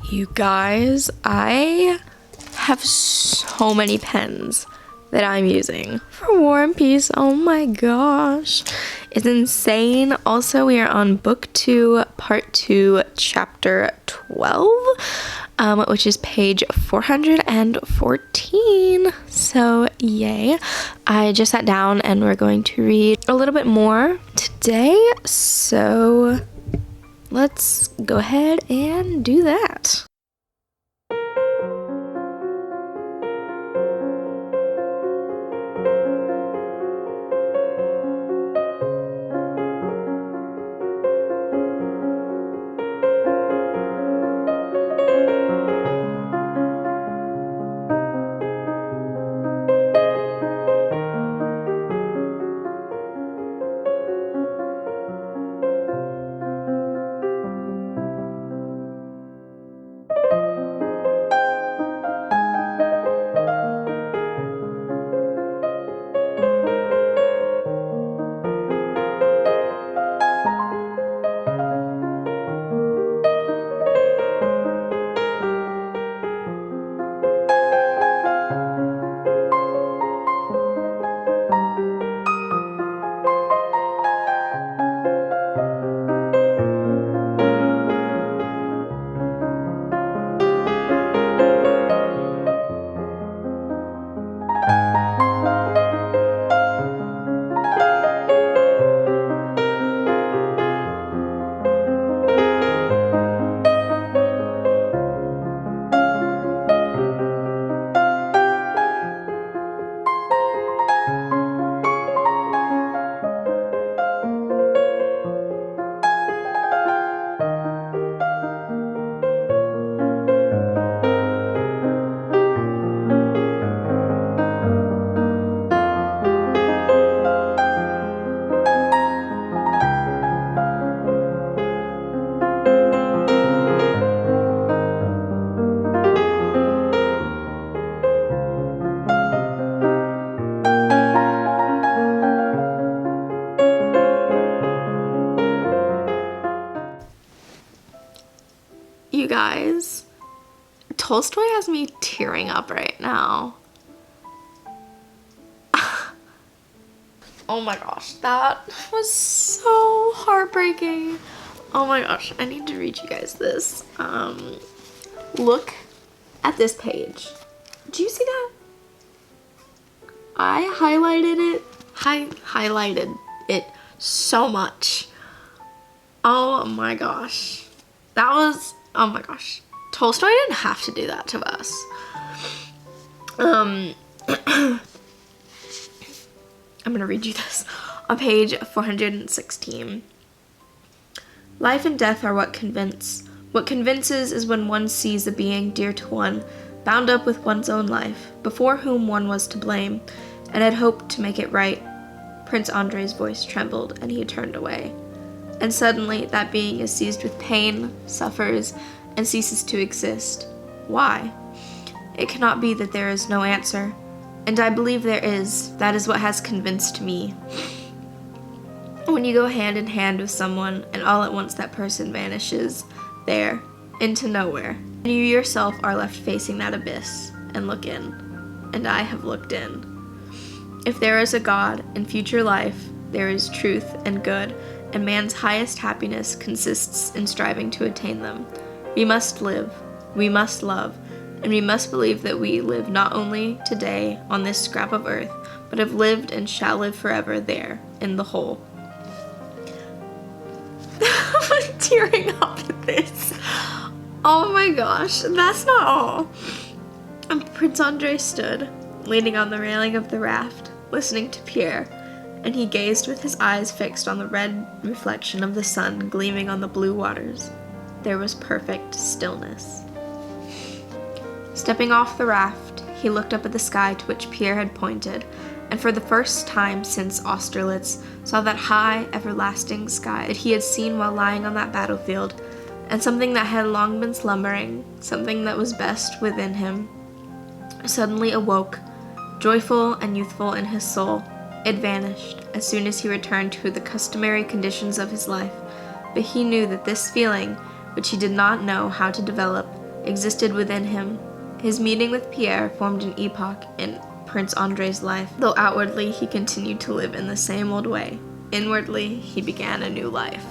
You guys, I have so many pens that I'm using for War and Peace. Oh my gosh, it's insane. Also, we are on book 2, part 2, chapter 12, which is page 414. So yay. I just sat down and we're going to read a little bit more today. So let's go ahead and do that. You guys, Tolstoy has me tearing up right now. Oh my gosh, that was so heartbreaking. Oh my gosh, I need to read you guys this. Look at this page. Do you see that? I highlighted it. Highlighted it so much. Oh my gosh. That was, oh my gosh. Tolstoy didn't have to do that to us. I'm gonna read you this. On page 416. Life and death are what convince. What convinces is when one sees a being dear to one, bound up with one's own life, before whom one was to blame, and had hoped to make it right. Prince Andrei's voice trembled, and he turned away. And suddenly that being is seized with pain, suffers, and ceases to exist. Why? It cannot be that there is no answer. And I believe there is. That is what has convinced me. When you go hand in hand with someone, and all at once that person vanishes, there, into nowhere, and you yourself are left facing that abyss, and look in. And I have looked in. If there is a God in future life, there is truth and good, and man's highest happiness consists in striving to attain them. We must live, we must love, and we must believe that we live not only today on this scrap of earth, but have lived and shall live forever there, in the whole. I'm tearing up at this. Oh my gosh, that's not all. Prince Andrei stood, leaning on the railing of the raft, listening to Pierre, and he gazed with his eyes fixed on the red reflection of the sun gleaming on the blue waters. there was perfect stillness. Stepping off the raft, he looked up at the sky to which Pierre had pointed, and for the first time since Austerlitz saw that high, everlasting sky that he had seen while lying on that battlefield, and something that had long been slumbering, something that was best within him, suddenly awoke, joyful and youthful in his soul. It vanished as soon as he returned to the customary conditions of his life, but he knew that this feeling, which he did not know how to develop, existed within him. His meeting with Pierre formed an epoch in Prince Andrei's life, though outwardly he continued to live in the same old way. Inwardly, he began a new life.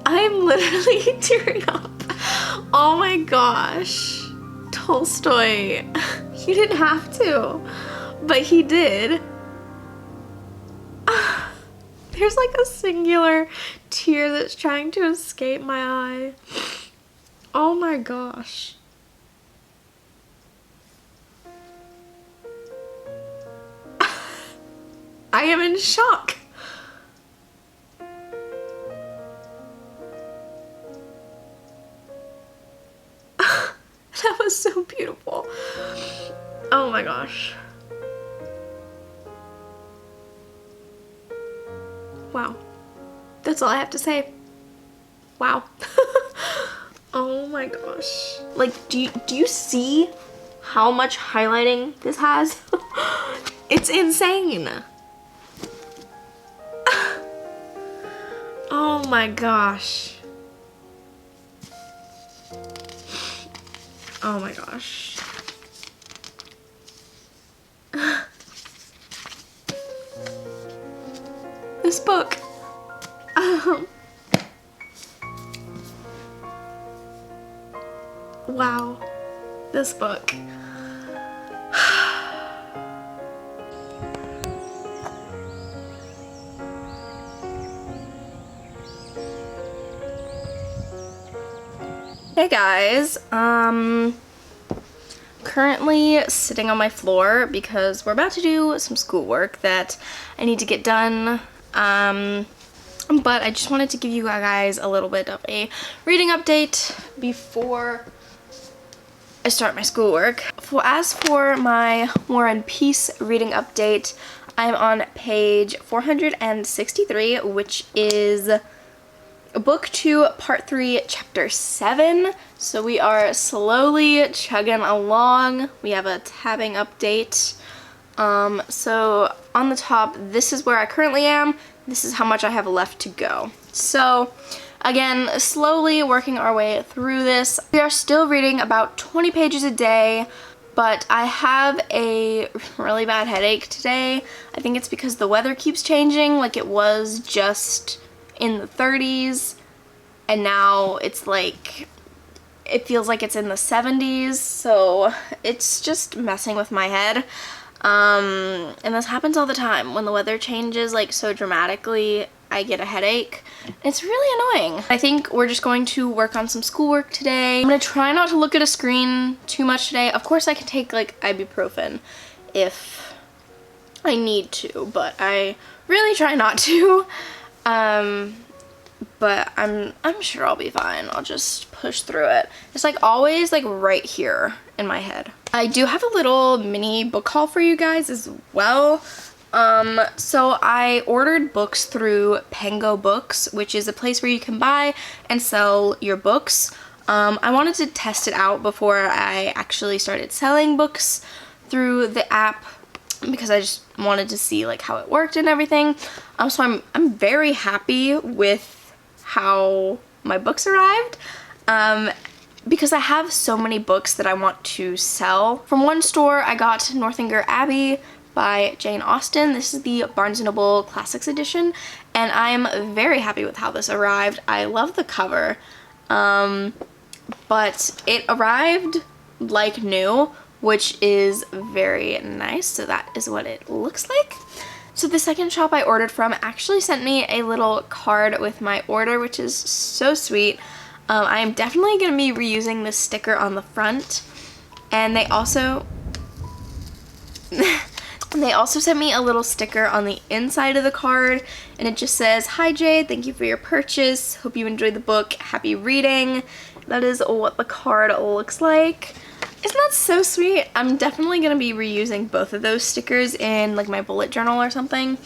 I am literally tearing up. Oh my gosh. Tolstoy. You didn't have to, but he did. There's like a singular tear that's trying to escape my eye. Oh my gosh. I am in shock. That was so beautiful. Oh my gosh. Wow. That's all I have to say. Wow. Oh my gosh. Like, do you see how much highlighting this has? It's insane. Oh my gosh. Oh my gosh. This book. Wow. This book. Hey guys, currently sitting on my floor because we're about to do some schoolwork that I need to get done, but I just wanted to give you guys a little bit of a reading update before I start my schoolwork. As for my War and Peace reading update, I'm on page 463, which is Book 2, Part 3, Chapter 7. So we are slowly chugging along. We have a tabbing update. So on the top, this is where I currently am. This is how much I have left to go. So again, slowly working our way through this. We are still reading about 20 pages a day, but I have a really bad headache today. I think it's because the weather keeps changing. Like, it was just in the 30s, and now it's like, it feels like it's in the 70s, so it's just messing with my head. And this happens all the time. When the weather changes like so dramatically, I get a headache. It's really annoying. I think we're just going to work on some schoolwork today. I'm gonna try not to look at a screen too much today. Of course I can take like ibuprofen if I need to, but I really try not to. But I'm sure I'll be fine. I'll just push through it. It's like always like right here in my head. I do have a little mini book haul for you guys as well. So I ordered books through Pango Books, which is a place where you can buy and sell your books. I wanted to test it out before I actually started selling books through the app, because I just wanted to see like how it worked and everything. So I'm very happy with how my books arrived, because I have so many books that I want to sell. From one store, I got Northanger Abbey by Jane Austen. This is the Barnes & Noble Classics edition, and I'm very happy with how this arrived. I love the cover, but it arrived like new, which is very nice. So that is what it looks like. So the second shop I ordered from actually sent me a little card with my order, which is so sweet. I am definitely going to be reusing this sticker on the front. And they also And they also sent me a little sticker on the inside of the card, and it just says, "Hi Jade, thank you for your purchase. Hope you enjoyed the book. Happy reading." That is what the card looks like. Isn't that so sweet? I'm definitely going to be reusing both of those stickers in like my bullet journal or something.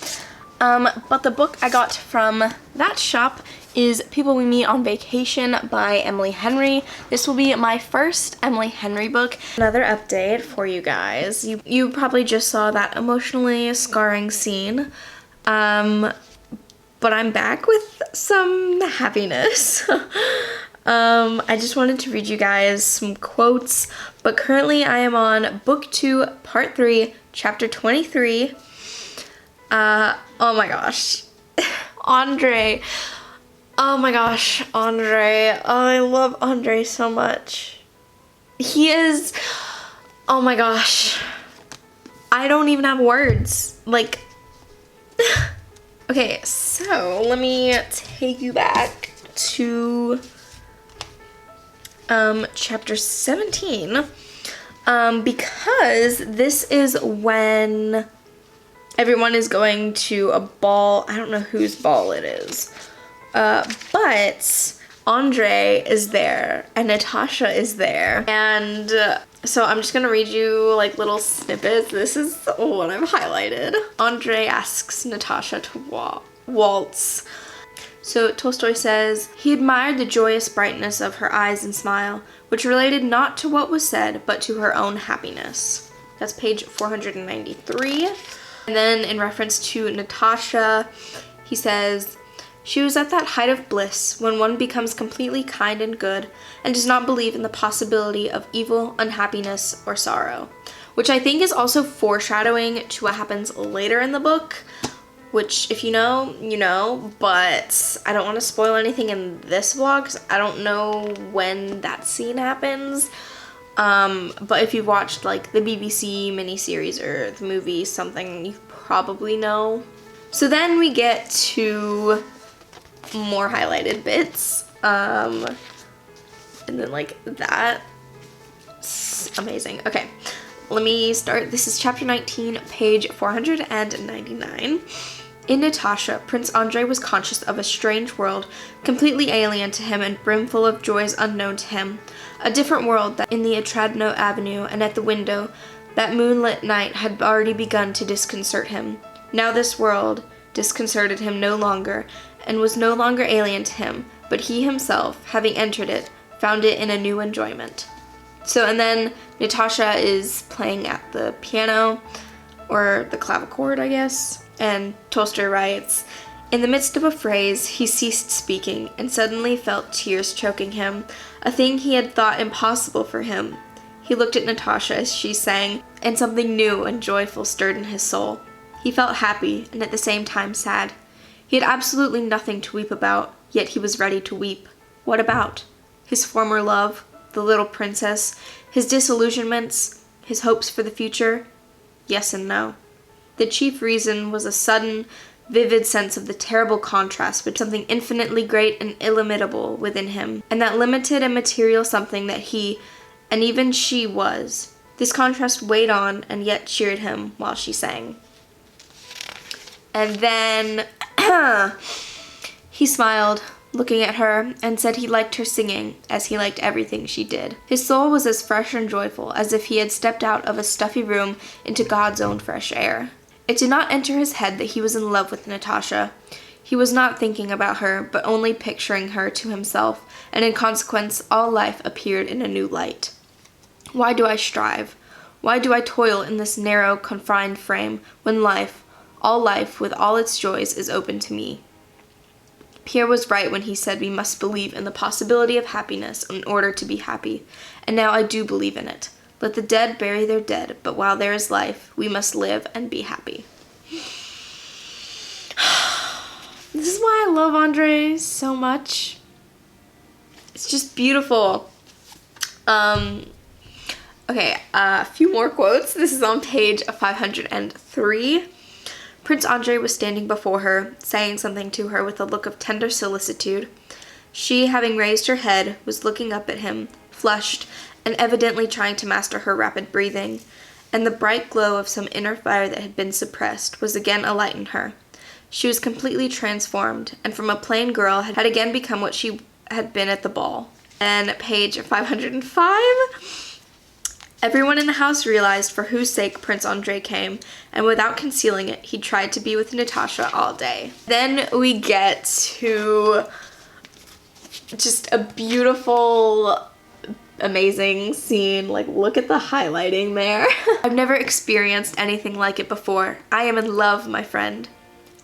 But the book I got from that shop is People We Meet on Vacation by Emily Henry. This will be my first Emily Henry book. Another update for you guys. You probably just saw that emotionally scarring scene. But I'm back with some happiness. I just wanted to read you guys some quotes, but currently I am on book 2, part 3, chapter 23. Oh my gosh. Andre. Oh my gosh, Andre. Oh, I love Andre so much. He is, oh my gosh. I don't even have words. Like, okay, so let me take you back to chapter 17, because this is when everyone is going to a ball. I don't know whose ball it is, but Andre is there and Natasha is there, and so I'm just gonna read you like little snippets. This is what I've highlighted. Andre asks Natasha to waltz. So Tolstoy says, he admired the joyous brightness of her eyes and smile, which related not to what was said, but to her own happiness. That's page 493. And then in reference to Natasha, he says, she was at that height of bliss when one becomes completely kind and good and does not believe in the possibility of evil, unhappiness, or sorrow. Which I think is also foreshadowing to what happens later in the book. Which, if you know, you know, but I don't want to spoil anything in this vlog because I don't know when that scene happens. But if you've watched like the BBC miniseries or the movie, something you probably know. So then we get to more highlighted bits. And then like that. It's amazing. Okay, let me start. This is chapter 19, page 499. In Natasha, Prince Andrei was conscious of a strange world, completely alien to him and brimful of joys unknown to him. A different world that in the Otradno Avenue and at the window, that moonlit night had already begun to disconcert him. Now this world disconcerted him no longer, and was no longer alien to him, but he himself, having entered it, found it in a new enjoyment. So, and then Natasha is playing at the piano, or the clavichord, I guess. And Tolstoy writes, in the midst of a phrase, he ceased speaking and suddenly felt tears choking him, a thing he had thought impossible for him. He looked at Natasha as she sang, and something new and joyful stirred in his soul. He felt happy and at the same time sad. He had absolutely nothing to weep about, yet he was ready to weep. What about? His former love, the little princess, his disillusionments, his hopes for the future? Yes and no. The chief reason was a sudden, vivid sense of the terrible contrast between something infinitely great and illimitable within him, and that limited and material something that he, and even she, was. This contrast weighed on and yet cheered him while she sang. And then he smiled, looking at her, and said he liked her singing, as he liked everything she did. His soul was as fresh and joyful as if he had stepped out of a stuffy room into God's own fresh air. It did not enter his head that he was in love with Natasha. He was not thinking about her, but only picturing her to himself, and in consequence all life appeared in a new light. Why do I strive? Why do I toil in this narrow, confined frame, when life, all life with all its joys, is open to me? Pierre was right when he said we must believe in the possibility of happiness in order to be happy, and now I do believe in it. Let the dead bury their dead, but while there is life, we must live and be happy. This is why I love Andre so much. It's just beautiful. Okay, a few more quotes. This is on page 503. Prince Andrei was standing before her, saying something to her with a look of tender solicitude. She, having raised her head, was looking up at him, flushed, and evidently trying to master her rapid breathing. and the bright glow of some inner fire that had been suppressed was again alight in her. She was completely transformed, and from a plain girl had again become what she had been at the ball. And page 505. Everyone in the house realized for whose sake Prince Andrei came, and without concealing it, he tried to be with Natasha all day. Then we get to just a beautiful, amazing scene. Like, look at the highlighting there. I've never experienced anything like it before. I am in love, my friend.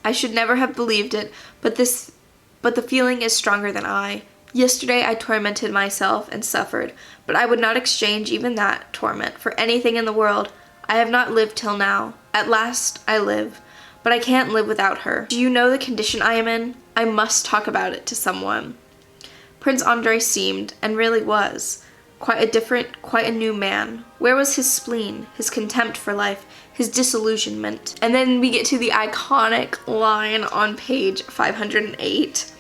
I should never have believed it, but the feeling is stronger than I. Yesterday I tormented myself and suffered, but I would not exchange even that torment for anything in the world. I have not lived till now. At last I live, but I can't live without her. Do you know the condition I am in? I must talk about it to someone. Prince Andrei seemed, and really was, quite a different, quite a new man. Where was his spleen, his contempt for life, his disillusionment? And then we get to the iconic line on page 508.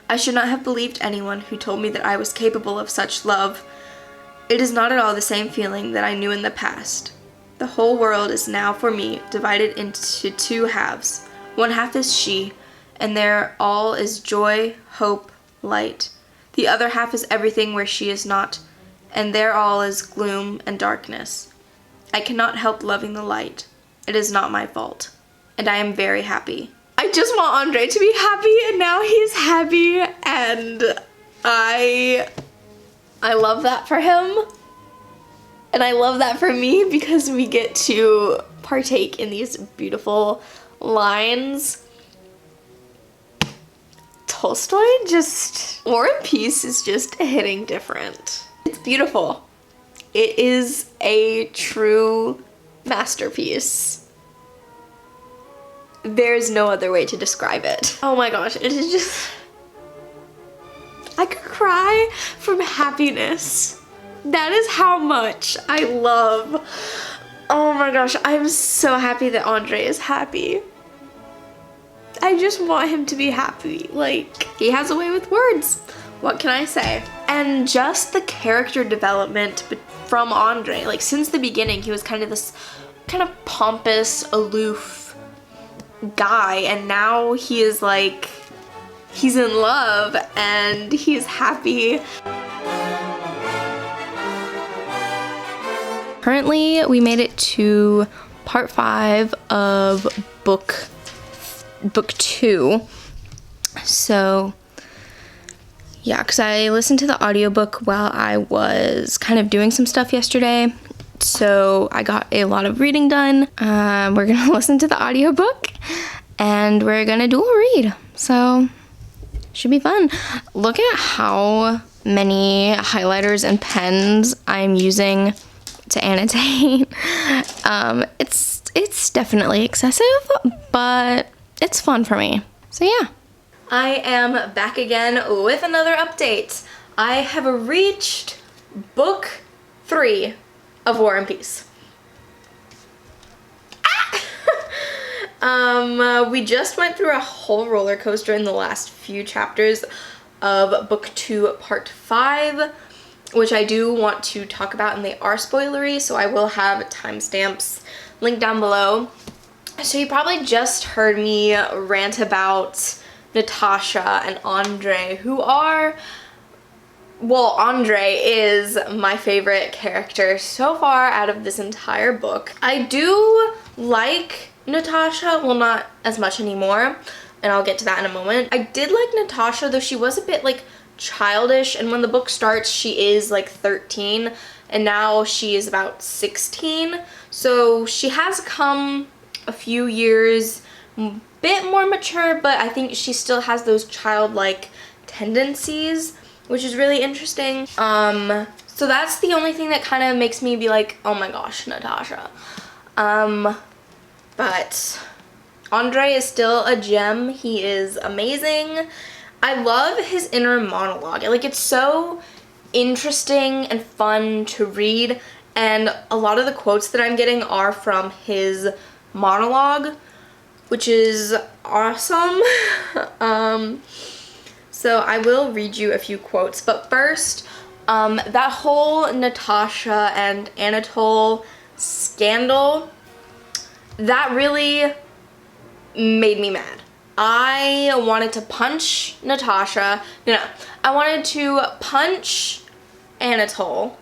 I should not have believed anyone who told me that I was capable of such love. It is not at all the same feeling that I knew in the past. The whole world is now for me divided into two halves. One half is she, and there all is joy, hope, light. The other half is everything where she is not, and there all is gloom and darkness. I cannot help loving the light. It is not my fault, and I am very happy. I just want Andrei to be happy, and now he's happy, and I love that for him. And I love that for me because we get to partake in these beautiful lines. Tolstoy War and Peace is just hitting different. It's beautiful. It is a true masterpiece. There's no other way to describe it. Oh my gosh, it is just... I could cry from happiness. That is how much I love... Oh my gosh, I'm so happy that Andrei is happy. I just want him to be happy. Like, he has a way with words. What can I say? And just the character development from Andrei. Like, since the beginning, he was kind of this kind of pompous, aloof guy, and now he is like, he's in love and he's happy. Currently, we made it to part 5 of book 2. So yeah, because I listened to the audiobook while I was kind of doing some stuff yesterday. So I got a lot of reading done. We're gonna listen to the audiobook and we're gonna do a read. So should be fun. Look at how many highlighters and pens I'm using to annotate. It's definitely excessive, but it's fun for me. So yeah. I am back again with another update. I have reached book 3 of War and Peace. We just went through a whole roller coaster in the last few chapters of book 2 part 5, which I do want to talk about, and they are spoilery, so I will have timestamps linked down below. So you probably just heard me rant about Natasha and Andrei, who are, well, Andrei is my favorite character so far out of this entire book. I do like Natasha, well, not as much anymore, and I'll get to that in a moment. I did like Natasha, though she was a bit like childish, and when the book starts she is like 13 and now she is about 16, so she has come a few years bit more mature, but I think she still has those childlike tendencies, which is really interesting. So that's the only thing that kind of makes me be like, oh my gosh, Natasha. But Andrei is still a gem. He is amazing. I love his inner monologue. Like, it's so interesting and fun to read, and a lot of the quotes that I'm getting are from his monologue, which is awesome. So I will read you a few quotes, but first, that whole Natasha and Anatole scandal, that really made me mad. I wanted to punch Natasha. No, I wanted to punch Anatole.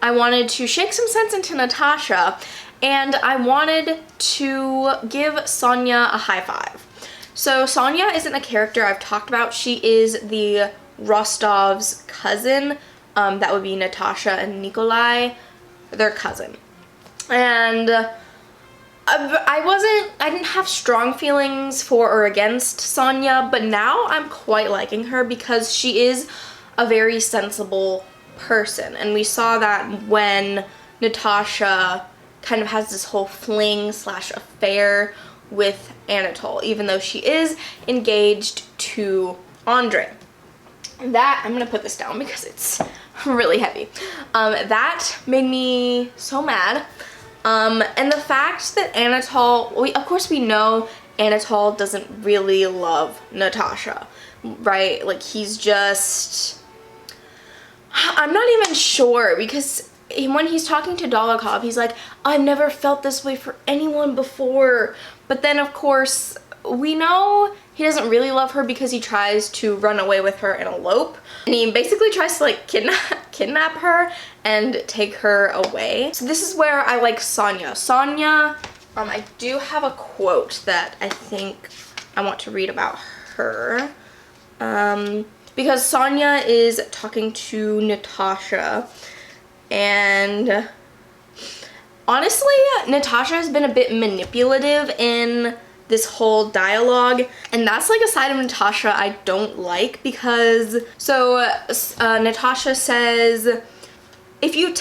I wanted to shake some sense into Natasha, and I wanted to give Sonia a high five. So Sonia isn't a character I've talked about. She is the Rostov's cousin. That would be Natasha and Nikolai, their cousin. And I didn't have strong feelings for or against Sonia, but now I'm quite liking her because she is a very sensible person. And we saw that when Natasha kind of has this whole fling/affair with Anatole, even though she is engaged to Andre. That, I'm gonna put this down because it's really heavy. That made me so mad. And the fact that Anatole, of course we know Anatole doesn't really love Natasha, right? Like, he's just, I'm not even sure, because when he's talking to Dolokhov, he's like, I've never felt this way for anyone before. But then, of course, we know he doesn't really love her because he tries to run away with her and elope. And he basically tries to, like, kidnap her and take her away. So this is where I like Sonia. Sonia, I do have a quote that I think I want to read about her. Because Sonia is talking to Natasha, and honestly, Natasha has been a bit manipulative in this whole dialogue, and that's like a side of Natasha I don't like, because Natasha says, if you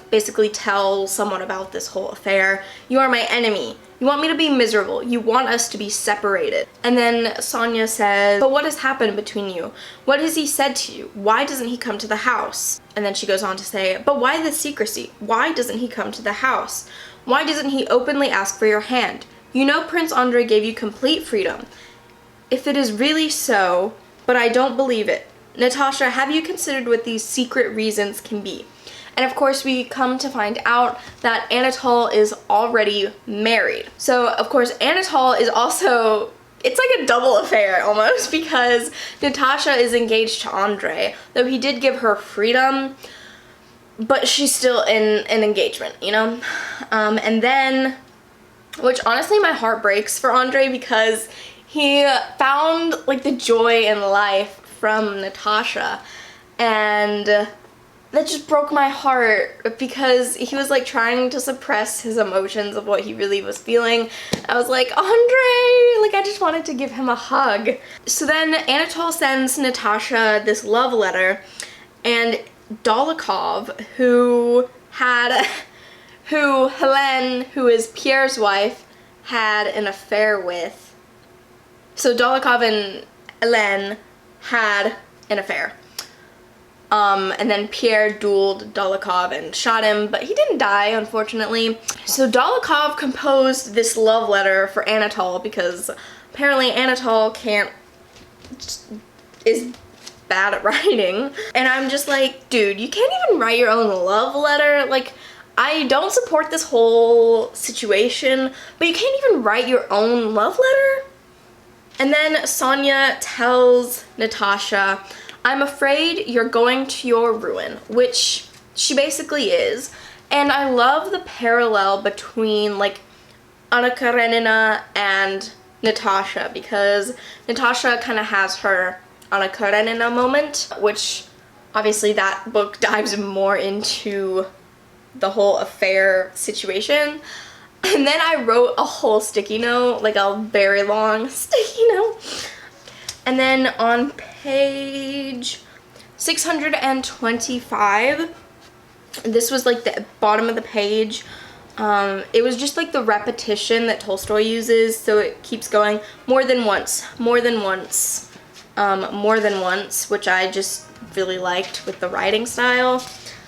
basically tell someone about this whole affair, you are my enemy. You want me to be miserable. You want us to be separated. And then Sonia says, but what has happened between you? What has he said to you? Why doesn't he come to the house? And then she goes on to say, but why the secrecy? Why doesn't he come to the house? Why doesn't he openly ask for your hand? You know Prince Andre gave you complete freedom. If it is really so, but I don't believe it. Natasha, have you considered what these secret reasons can be? And of course we come to find out that Anatole is already married. So of course Anatole is also, it's like a double affair almost, because Natasha is engaged to Andre, though he did give her freedom, but she's still in an engagement, you know? And then, which honestly my heart breaks for Andre, because he found like the joy in life from Natasha, and that just broke my heart, because he was like trying to suppress his emotions of what he really was feeling. I was like, Andre, like I just wanted to give him a hug. So then Anatole sends Natasha this love letter, and Dolokhov, who Helene, who is Pierre's wife, had an affair with. So Dolokhov and Helene had an affair. And then Pierre dueled Dolokhov and shot him, but he didn't die, unfortunately. So Dolokhov composed this love letter for Anatole, because apparently Anatole is bad at writing. And I'm just like, dude, you can't even write your own love letter. Like, I don't support this whole situation, but you can't even write your own love letter? And then Sonia tells Natasha, I'm afraid you're going to your ruin, which she basically is. And I love the parallel between like Anna Karenina and Natasha, because Natasha kind of has her Anna Karenina moment, which obviously that book dives more into the whole affair situation. And then I wrote a whole sticky note, like a very long sticky note. And then on page 625, this was like the bottom of the page. It was just like the repetition that Tolstoy uses, so it keeps going more than once, more than once, more than once, which I just really liked with the writing style.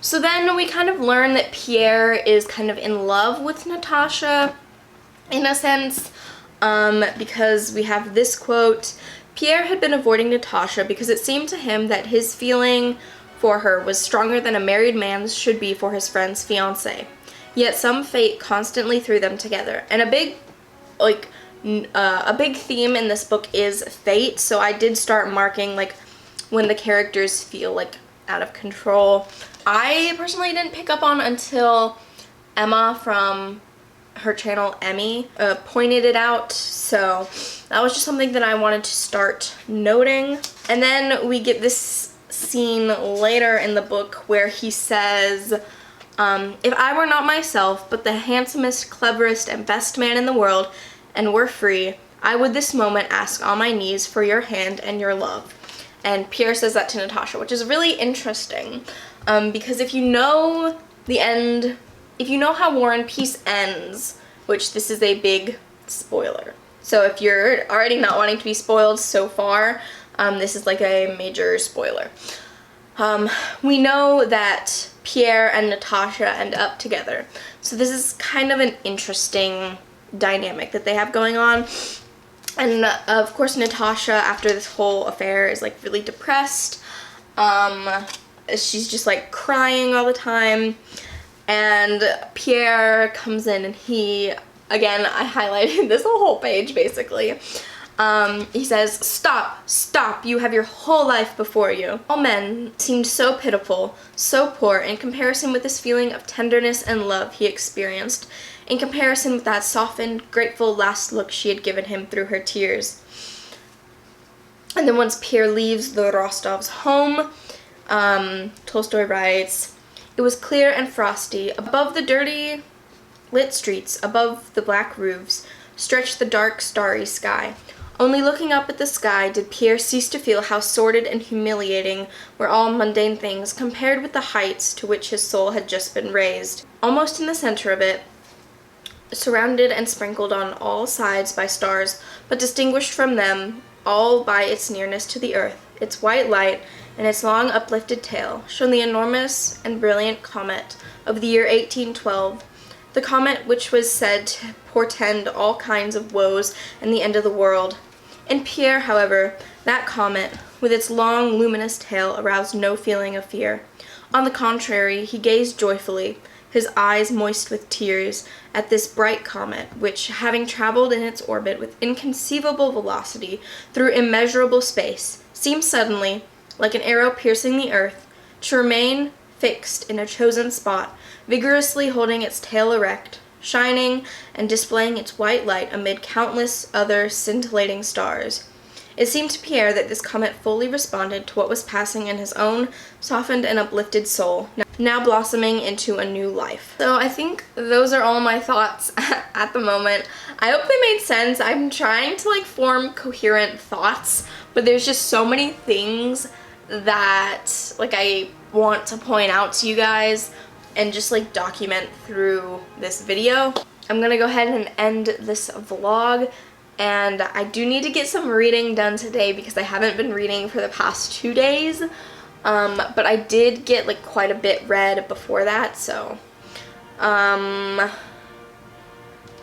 So then we kind of learn that Pierre is kind of in love with Natasha, in a sense, because we have this quote, Pierre had been avoiding Natasha because it seemed to him that his feeling for her was stronger than a married man's should be for his friend's fiancée. yet some fate constantly threw them together. And a big theme in this book is fate, so I did start marking like when the characters feel like out of control. I personally didn't pick up on until Emma from her channel Emmy pointed it out, so that was just something that I wanted to start noting. And then we get this scene later in the book where he says, if I were not myself, but the handsomest, cleverest, and best man in the world, and were free, I would this moment ask on my knees for your hand and your love. And Pierre says that to Natasha, which is really interesting, because if you know the end, if you know how War and Peace ends, which this is a big spoiler. So if you're already not wanting to be spoiled so far, this is like a major spoiler. We know that Pierre and Natasha end up together. So this is kind of an interesting dynamic that they have going on. And of course Natasha, after this whole affair, is like really depressed. She's just like crying all the time. And Pierre comes in and he, again, I highlighted this whole page basically. He says, "Stop, stop, you have your whole life before you." All men seemed so pitiful, so poor in comparison with this feeling of tenderness and love he experienced, in comparison with that softened, grateful last look she had given him through her tears. And then once Pierre leaves the Rostovs' home, Tolstoy writes, "It was clear and frosty. Above the dirty lit streets, above the black roofs, stretched the dark, starry sky. Only looking up at the sky did Pierre cease to feel how sordid and humiliating were all mundane things compared with the heights to which his soul had just been raised. Almost in the center of it, surrounded and sprinkled on all sides by stars, but distinguished from them all by its nearness to the earth, its white light, and its long uplifted tail, shone the enormous and brilliant comet of the year 1812, the comet which was said to portend all kinds of woes and the end of the world. In Pierre, however, that comet, with its long, luminous tail, aroused no feeling of fear. On the contrary, he gazed joyfully, his eyes moist with tears, at this bright comet, which, having traveled in its orbit with inconceivable velocity through immeasurable space, seemed suddenly, like an arrow piercing the earth, to remain fixed in a chosen spot, vigorously holding its tail erect, shining and displaying its white light amid countless other scintillating stars. It seemed to Pierre that this comet fully responded to what was passing in his own softened and uplifted soul, now blossoming into a new life. So I think those are all my thoughts at the moment. I hope they made sense. I'm trying to like form coherent thoughts, but there's just so many things that like I want to point out to you guys and just like document through this video. I'm gonna go ahead and end this vlog, and I do need to get some reading done today because I haven't been reading for the past 2 days, but I did get like quite a bit read before that, so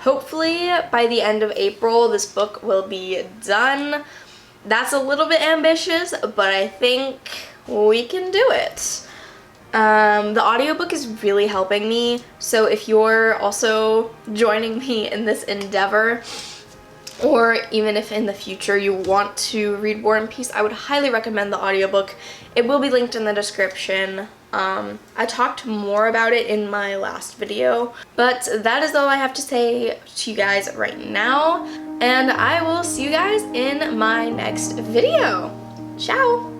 hopefully by the end of April this book will be done. That's a little bit ambitious, but I think we can do it. The audiobook is really helping me, so if you're also joining me in this endeavor, or even if in the future you want to read War and Peace, I would highly recommend the audiobook. It will be linked in the description. I talked more about it in my last video, but that is all I have to say to you guys right now, and I will see you guys in my next video. Ciao!